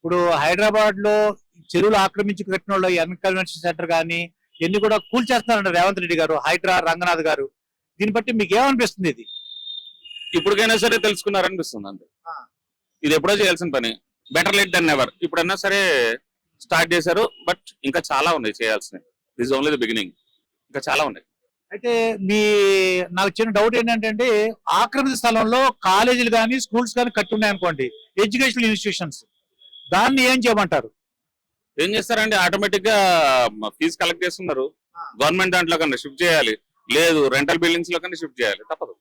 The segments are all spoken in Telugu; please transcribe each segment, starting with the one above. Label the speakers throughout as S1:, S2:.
S1: ఇప్పుడు హైదరాబాద్ లో చెరువులు ఆక్రమించి కట్టిన వాళ్ళు ఎన్ కన్వెన్షన్ సెంటర్ కానీ ఇవన్నీ కూడా కూల్చేస్తున్నారంట రేవంత్ రెడ్డి గారు, హైడ్రా రంగనాథ్ గారు. దీన్ని బట్టి మీకు ఏమనిపిస్తుంది? ఇది
S2: ఇప్పటికైనా సరే తెలుసుకున్నారనిపిస్తుంది అంతే. ఇది ఎప్పుడో చేయాల్సిన పని. Better late then never. ఇప్పుడన్నా సరే స్టార్ట్ చేశారు, బట్ ఇంకా చాలా ఉన్నాయి చేయాల్సినవి. This only the beginning. ఇంకా చాలా ఉన్నాయి.
S1: అయితే నాకు చిన్న డౌట్ ఏంటంటే, ఆక్రమిత స్థలంలో కాలేజీలు కానీ స్కూల్స్ కానీ కట్టి ఉన్నాయనుకోండి, ఎడ్యుకేషనల్ ఇన్స్టిట్యూషన్స్, దాన్ని ఏం చేయమంటారు?
S2: ఏం చేస్తారండి, ఆటోమేటిక్ గా ఫీజు కలెక్ట్ చేస్తున్నారు. గవర్నమెంట్ దాంట్లో కన్నా షిఫ్ట్ చేయాలి, లేదు రెంటల్ బిల్డింగ్స్ లో కన్నా షిఫ్ట్ చేయాలి, తప్పదు.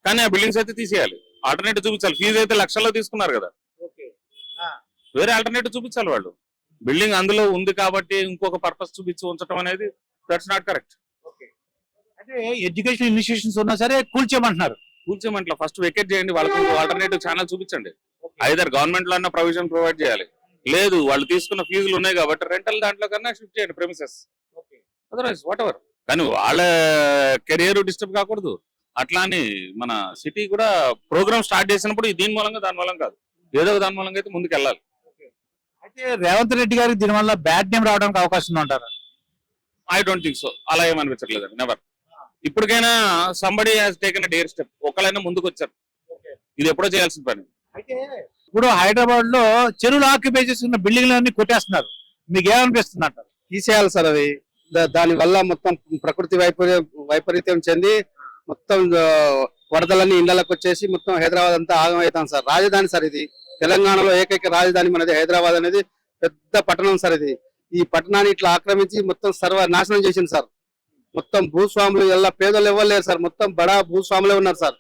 S2: కానీ ఆ బిల్డింగ్స్ అయితే తీసేయాలి, ఆల్టర్నేటివ్ చూపించాలి. ఫీజు అయితే లక్షల్లో తీసుకున్నారు కదా, వేరే ఆల్టర్నేటివ్ చూపించాలి వాళ్ళు. బిల్డింగ్ అందులో ఉంది కాబట్టి ఇంకొక పర్పస్ చూపించి ఉంచడం అనేది దట్స్ నాట్ కరెక్ట్.
S1: అంటే ఎడ్యుకేషన్ ఇన్స్టిట్యూషన్స్ ఉన్నా సరే కూల్చేయమంటున్నారు.
S2: కూల్చేయమంటలో ఫస్ట్ వెకేట్ చేయండి, వాళ్ళకి ఆల్టర్నేటివ్ ఛానల్ చూపించండి. ఐదర్ గవర్నమెంట్ లో అన్న ప్రొవిజన్ ప్రొవైడ్ చేయాలి, లేదు వాళ్ళు తీసుకున్న ఫీజులు ఉన్నాయి కాబట్టి రెంటల్ దాంట్లో కన్నా షిఫ్ట్ చేయండి ప్రెమిసెస్. Otherwise what ever. కానీ వాళ్ళ కెరియర్ డిస్టర్బ్ కాకూడదు. అట్లా అని మన సిటీ కూడా ప్రోగ్రామ్ స్టార్ట్ చేసినప్పుడు దీని మూలంగా దాని మూలం కాదు, ఏదో దాని మూలంగా అయితే ముందుకు వెళ్ళాలి.
S1: అయితే రేవంత్ రెడ్డి గారికి దీనివల్ల బ్యాడ్ నేమ్ రావడానికి అవకాశం ఉందంటారా?
S2: I don't think so. అలా ఏమనిపించట్లేదండి, నెవర్. ఇప్పటికైనా somebody has taken dare step. ఒకళ్ళైనా ముందుకు వచ్చారు, ఇది ఎప్పుడో చేయాల్సిన పని.
S1: అయితే ఇప్పుడు హైదరాబాద్ లో చెరువులు ఆక్యుపై చేస్తున్న బిల్డింగ్లన్నీ కొట్టేస్తున్నారు, మీకు ఏమనిపిస్తుంది అంటారు?
S3: తీసేయాలి సార్ అది. దాని వల్ల మొత్తం ప్రకృతి వైపరీత్యం చెంది మొత్తం వరదలన్నీ ఇళ్లకు వచ్చేసి మొత్తం హైదరాబాద్ అంతా ఆగమవుతాం సార్. రాజధాని సార్ ఇది, తెలంగాణలో ఏకైక రాజధాని మనది హైదరాబాద్ అనేది. పెద్ద పట్టణం సార్ ఇది. ఈ పట్టణాన్ని ఇట్లా ఆక్రమించి మొత్తం సర్వనాశనం చేసింది సార్. మొత్తం భూస్వాములు ఎలా పేదలు ఇవ్వలేరు సార్, మొత్తం బడా భూస్వాములే ఉన్నారు సార్.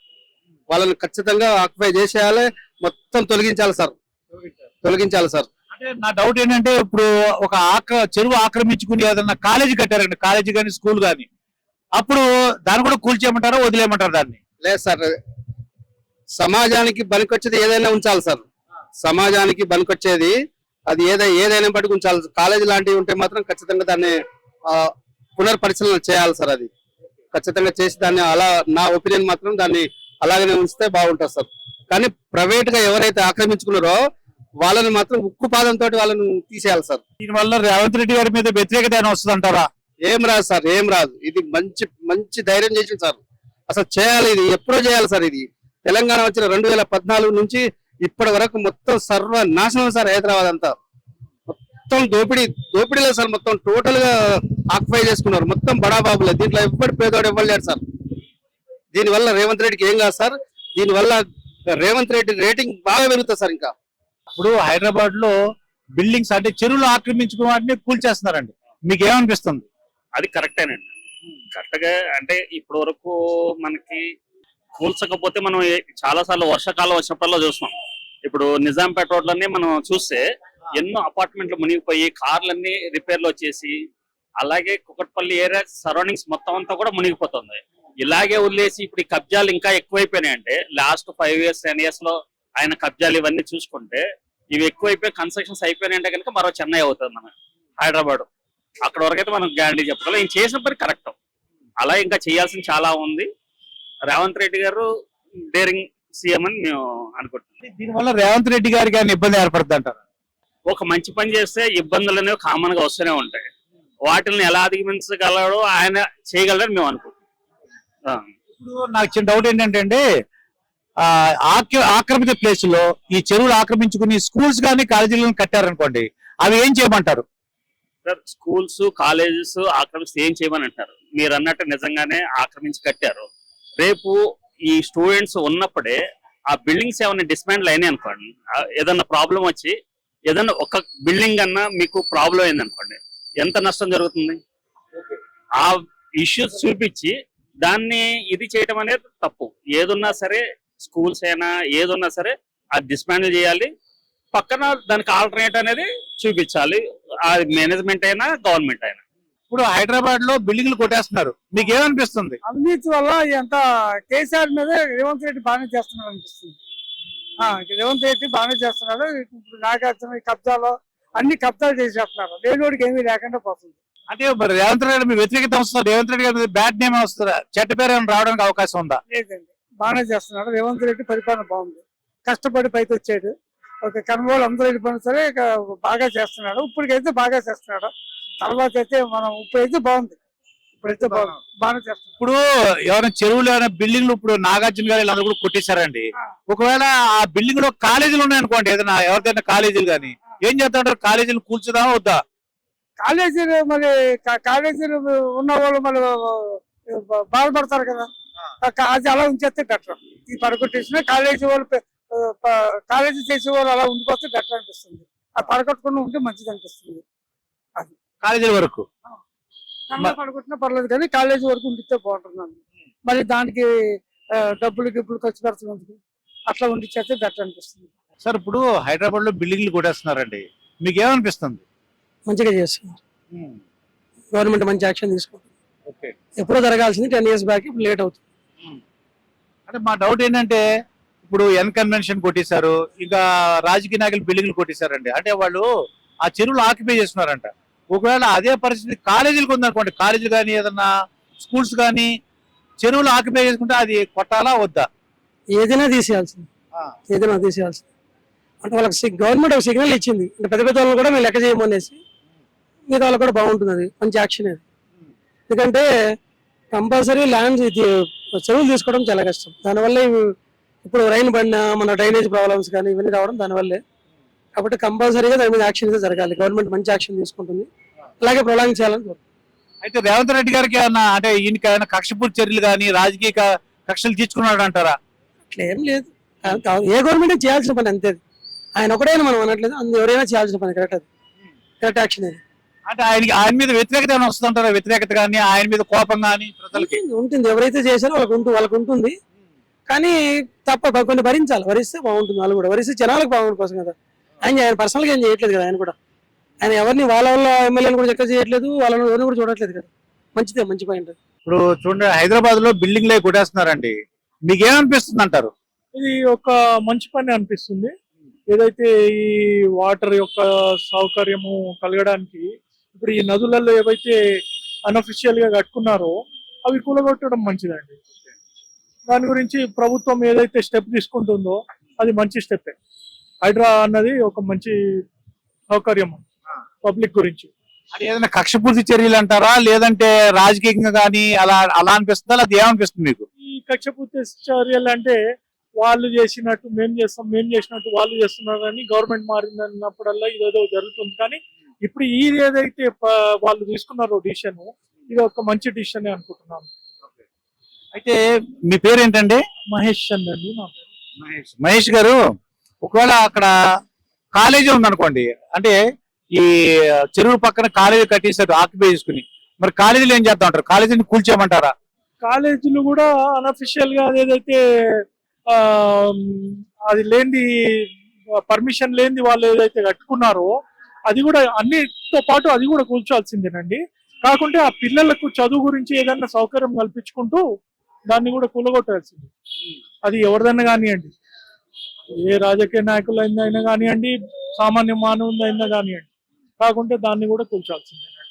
S3: వాళ్ళని ఖచ్చితంగా ఆక్యుపై చేసేయాలి, మొత్తం తొలగించాలి సార్, తొలగించాలి సార్.
S1: అంటే నా డౌట్ ఏంటంటే, ఇప్పుడు ఒక చెరువు ఆక్రమించుకుని ఏదన్నా కాలేజీ కట్టారండి, కాలేజీ కానీ స్కూల్ కానీ, అప్పుడు దాన్ని కూడా కూల్చేయమంటారా వదిలేయమంటారు దాన్ని?
S3: లేదు సార్, సమాజానికి పనికొచ్చేది ఏదైనా ఉంచాలి సార్. సమాజానికి పనికొచ్చేది అది ఏదైనా బట్టి ఉంచాలి. కాలేజీ లాంటివి ఉంటే మాత్రం ఖచ్చితంగా దాన్ని పునర్పరిశీలన చేయాలి సార్. అది ఖచ్చితంగా చేసి దాన్ని అలా, నా ఒపీనియన్ మాత్రం దాన్ని అలాగనే ఉంచితే బాగుంటుంది సార్. కానీ ప్రైవేట్ గా ఎవరైతే ఆక్రమించుకున్నారో వాళ్ళని మాత్రం ఉక్కు పాదంతో వాళ్ళని తీసేయాలి సార్.
S1: దీనివల్ల రేవంత్ రెడ్డి గారి మీద వ్యతిరేకత వస్తుంది అంటారా?
S3: ఏం రాదు సార్, ఏం రాదు. ఇది మంచి ధైర్యం చేసింది సార్. అసలు చేయాలి, ఇది ఎప్పుడో చేయాలి సార్. ఇది తెలంగాణ వచ్చిన 2014 నుంచి ఇప్పటి వరకు మొత్తం సర్వనాశనం సార్. హైదరాబాద్ అంతా మొత్తం దోపిడీలే సార్. మొత్తం టోటల్ గా ఆక్యుపై చేసుకున్నారు, మొత్తం బడాబాబులే. దీంట్లో ఎవ్వడు పేదోడు ఇవ్వలేడు సార్. దీనివల్ల రేవంత్ రెడ్డికి ఏం కాదు సార్, దీనివల్ల రేవంత్ రెడ్డి రేటింగ్ బాగా పెరుగుతుంది సార్. ఇంకా
S1: ఇప్పుడు హైదరాబాద్ లో బిల్డింగ్స్ అంటే చెరువులు ఆక్రమించుకున్న వాటిని కూల్చేస్తున్నారండి, మీకు ఏమనిపిస్తుంది?
S4: అది కరెక్టేనండి. కరెక్ట్ గా అంటే ఇప్పటి వరకు మనకి కూల్చకపోతే మనం చాలా సార్లు వర్షాకాలం వచ్చినప్పుడల్లా చూస్తున్నాం. ఇప్పుడు నిజాంపేట రోడ్లన్నీ మనం చూస్తే ఎన్నో అపార్ట్మెంట్లు మునిగిపోయి కార్లన్నీ రిపేర్లు వచ్చేసి, అలాగే కుకట్పల్లి ఏరియా సరౌండింగ్స్ మొత్తం అంతా కూడా మునిగిపోతుంది. ఇలాగే వదిలేసి ఇప్పుడు ఈ కబ్జాలు ఇంకా ఎక్కువైపోయినాయి. అంటే లాస్ట్ 5 years 10 years లో ఆయన కబ్జాలు ఇవన్నీ చూసుకుంటే ఇవి ఎక్కువైపోయి కన్స్ట్రక్షన్స్ అయిపోయినాయంటే కనుక మరో చెన్నై అవుతుంది మన హైదరాబాద్. అక్కడ వరకైతే మనం గ్యారంటీ చెప్పగలం. ఈయన చేసిన పని కరెక్ట్. అలా ఇంకా చేయాల్సింది చాలా ఉంది. రేవంత్ రెడ్డి గారు డేరింగ్ సీఎం అని మేము అనుకుంటున్నాం.
S1: దీనివల్ల రేవంత్ రెడ్డి గారికి ఆయన ఇబ్బంది ఏర్పడుతుంది అంటారు?
S4: ఒక మంచి పని చేస్తే ఇబ్బందులు అనేవి కామన్ గా వస్తూనే ఉంటాయి. వాటిని ఎలా అధిగమించగలడో ఆయన చేయగలరని మేము అనుకుంటున్నాం.
S1: ఇప్పుడు నాకు చిన్న డౌట్ ఏంటంటే, ఆక్రమిత ప్లేస్ లో ఈ చెరువులు ఆక్రమించుకుని స్కూల్స్ కానీ కాలేజీలను కట్టారనుకోండి, అవి ఏం చేయమంటారు?
S4: సార్, స్కూల్స్ కాలేజెస్ ఆక్రమిస్తే ఏం చేయమని అంటారు? మీరు అన్నట్టు నిజంగానే ఆక్రమించి కట్టారు. రేపు ఈ స్టూడెంట్స్ ఉన్నప్పుడే ఆ బిల్డింగ్స్ ఏమైనా డిస్మాండిల్ అయినాయి అనుకోండి, ఏదన్నా ప్రాబ్లం వచ్చి ఏదన్నా ఒక బిల్డింగ్ అన్నా మీకు ప్రాబ్లం అయింది అనుకోండి, ఎంత నష్టం జరుగుతుంది? ఆ ఇష్యూస్ చూపించి దాన్ని ఇది చేయడం అనేది తప్పు. ఏదున్నా సరే, స్కూల్స్ అయినా ఏదున్నా సరే అది డిస్మాండిల్ చేయాలి, పక్కన దానికి ఆల్టర్నేట్ అనేది చూపించాలి. అది మేనేజ్మెంట్ అయినా గవర్నమెంట్ అయినా.
S1: ఇప్పుడు హైదరాబాద్ లో బిల్డింగ్లు కొట్టేస్తున్నారు, మీకు ఏమనిపిస్తుంది?
S5: అవినీతి వల్ల ఎంత కేసీఆర్ మీద రేవంత్ రెడ్డి బాగానే చేస్తున్నాడు అనిపిస్తుంది. రేవంత్ రెడ్డి బాగానే చేస్తున్నాడు. ఇప్పుడు నాగార్జున కబ్జాలో అన్ని కబ్జాలు చేసేస్తున్నారు, లేనివాడికి ఏమీ లేకుండా పోతుంది.
S1: అంటే మరి రేవంత్ రెడ్డి మీ వ్యతిరేకత వస్తుంది, రేవంత్ రెడ్డి గారి బ్యాడ్ నేమ్ వస్తుందా, చెడ్డ పేరు ఏమైనా రావడానికి అవకాశం ఉందా?
S5: లేదండి, బాగానే చేస్తున్నాడు. రేవంత్ రెడ్డి పరిపాలన బాగుంది, కష్టపడి పైకి వచ్చాడు. ఒక కనుగోలు అందరూ వెళ్ళిపోయినా సరే ఇక బాగా చేస్తున్నాడు. ఇప్పటికైతే బాగా చేస్తున్నాడు. తర్వాత అయితే మనం ఇప్పుడైతే బాగుంది. ఇప్పుడైతే బాగానే చేస్తున్నాడు.
S1: ఇప్పుడు ఎవరైనా చెరువులు ఏమైనా బిల్డింగ్లు ఇప్పుడు నాగార్జున గారు వీళ్ళందరూ కూడా కొట్టేశారండి. ఒకవేళ ఆ బిల్డింగ్ లో కాలేజీలు ఉన్నాయనుకోండి, ఏదైనా ఎవరిదైనా కాలేజీలు కానీ ఏం చేస్తాంటారు? కాలేజీలు కూల్చుదా వద్దా?
S5: కాలేజీలు మరి కాలేజీలు ఉన్న వాళ్ళు మరి బాధపడతారు కదా. అది అలా ఉంచేస్తే బెటర్. ఈ పడగొట్టేసిన కాలేజీ వాళ్ళు కాలేజీ చేసే వాళ్ళు అలా ఉండిపోతే బెటర్ అనిపిస్తుంది. ఆ పడగొట్టకుండా ఉంటే మంచిది అనిపిస్తుంది.
S1: కాలేజీల వరకు
S5: పడగొట్టినా పర్లేదు కానీ కాలేజీ వరకు ఉండితే బాగుంటుంది. మరి దానికి డబ్బులు ఖర్చు పెడుతున్నందుకు అట్లా ఉండిచేస్తే బెటర్ అనిపిస్తుంది.
S1: సార్, ఇప్పుడు హైదరాబాద్ లో బిల్డింగ్లు కొట్టేస్తున్నారండి, మీకు ఏమనిపిస్తుంది?
S5: మంచిగా చేస్తున్నారు. గవర్నమెంట్ మంచి యాక్షన్ తీసుకుంటుంది. ఎప్పుడో జరగాల్సింది 10 years బ్యాక్, ఇప్పుడు లేట్ అవుతుంది.
S1: అంటే మా డౌట్ ఏంటంటే ఇప్పుడు ఎన్ కన్వెన్షన్ కొట్టేశారు, ఇంకా రాజకీయ నాయకులు బిల్డింగ్లు కొట్టేశారండి. అంటే వాళ్ళు ఆ చెరువులు ఆక్యుపై చేస్తున్నారంట. ఒకవేళ అదే పరిస్థితి కాలేజీలకు ఉందనుకోండి, కాలేజీలు కానీ ఏదన్నా స్కూల్స్ కానీ చెరువులు ఆక్యుపై చేసుకుంటే అది కొట్టాలా వద్దా?
S5: ఏదైనా తీసేయాల్సింది. అంటే వాళ్ళకి గవర్నమెంట్ ఒక సిగ్నల్ ఇచ్చింది. అంటే పెద్ద పెద్ద వాళ్ళు కూడా మేము లెక్క చేయమనేసి మిగతా వాళ్ళకి కూడా బాగుంటుంది. అది మంచి యాక్షన్ అది. ఎందుకంటే కంపల్సరీ ల్యాండ్ చెరువులు తీసుకోవడం చాలా కష్టం. దానివల్ల ఇప్పుడు రైన్ పడిన మన డ్రైనేజ్ ప్రాబ్లమ్స్ కానీ ఇవన్నీ రావడం దానివల్లే. కాబట్టి కంపల్సరీగా దాని మీద యాక్షన్ అయితే జరగాలి. గవర్నమెంట్ మంచి యాక్షన్ తీసుకుంటుంది. అలాగే ప్రొలాంగ్ చేయాలని కోరుకుంటున్నాను.
S1: అయితే రేవంత్ రెడ్డి గారికి ఏమన్నా అంటే ఈయనకి ఏమైనా కక్షపూర్తి చర్యలు కానీ రాజకీయ కక్షలు తీర్చుకున్నాడు అంటారా?
S5: అట్లా ఏం లేదు. ఏ గవర్నమెంట్ చేయాల్సిన పని అంతే. ఆయన ఒకటైనా మనం అనట్లేదు, ఎవరైనా చేయాల్సిన పని. కరెక్ట్, అది కరెక్ట్ యాక్షన్ అది.
S1: అంటే ఆయన మీద వ్యతిరేకత ఏమైనా వస్తుంటారా? వ్యతిరేకత కానీ ఆయన మీద కోపం కానీ ప్రజలకి
S5: ఉంటుంది. ఎవరైతే చేశారో వాళ్ళకు ఉంటుంది. కానీ తప్ప కొన్ని భరించాలి. భరిస్తే బాగుంటుంది. వాళ్ళు కూడా భరిస్తే జనాలకు బాగుంటుంది కోసం కదా. ఆయన పర్సనల్ గా ఏం చేయట్లేదు కదా. ఆయన కూడా ఆయన ఎవరిని వాళ్ళ ఎమ్మెల్యేలు కూడా చక్కగా చేయట్లేదు, వాళ్ళని ఎవరిని కూడా చూడట్లేదు కదా. మంచిదే, మంచి పాయింట్.
S1: ఇప్పుడు చూడండి, హైదరాబాద్ లో బిల్డింగ్లే కొట్టేస్తున్నారండి, మీకు ఏమనిపిస్తుంది అంటారు?
S6: ఇది ఒక మంచి పని అనిపిస్తుంది. ఏదైతే ఈ వాటర్ యొక్క సౌకర్యము కలగడానికి ఇప్పుడు ఈ నదులలో ఏవైతే అన్అఫిషియల్ గా కట్టుకున్నారో అవి కూలగొట్టడం మంచిదండి. దాని గురించి ప్రభుత్వం ఏదైతే స్టెప్ తీసుకుంటుందో అది మంచి స్టెప్. హైడ్రా అన్నది ఒక మంచి సౌకర్యం పబ్లిక్ గురించి.
S1: అది ఏదైనా కక్షపూర్తి చర్యలు అంటారా, లేదంటే రాజకీయంగా కానీ అలా అనిపిస్తుందా? అది ఏమనిపిస్తుంది మీకు?
S6: ఈ కక్షపూర్తి చర్యలు అంటే వాళ్ళు చేసినట్టు మేము చేస్తాం, మేము చేసినట్టు వాళ్ళు చేస్తున్నారు అని గవర్నమెంట్ మారిందన్నప్పుడల్లా ఇదేదో జరుగుతుంది. కానీ ఇప్పుడు ఇది ఏదైతే వాళ్ళు తీసుకున్నారో డిసిషన్, ఇది ఒక మంచి డిసిషన్ అనుకుంటున్నాను.
S1: అయితే మీ పేరు ఏంటండి?
S6: మహేష్ అండి నా పేరు.
S1: మహేష్ గారు, ఒకవేళ అక్కడ కాలేజీ ఉందనుకోండి, అంటే ఈ చెరువు పక్కన కాలేజీ కట్టేసారు ఆక్యుపై చేసుకుని, మరి కాలేజీలు ఏం చేద్దాం అంటారు? కాలేజీని కూల్చేయమంటారా?
S6: కాలేజీలు కూడా అన్అఫిషియల్ గా ఏదైతే అది లేనిది, పర్మిషన్ లేనిది వాళ్ళు ఏదైతే కట్టుకున్నారో అది కూడా అన్నిటితో పాటు అది కూడా కూల్చాల్సిందేనండి. కాకుంటే ఆ పిల్లలకు చదువు గురించి ఏదైనా సౌకర్యం కల్పించుకుంటూ దాన్ని కూడా కూలగొట్టాల్సింది. అది ఎవరిదైనా కానివ్వండి, ఏ రాజకీయ నాయకులైనా కానివ్వండి, సామాన్య మానవులైనా కానివ్వండి, కాకుంటే దాన్ని కూడా కూల్చాల్సిందే.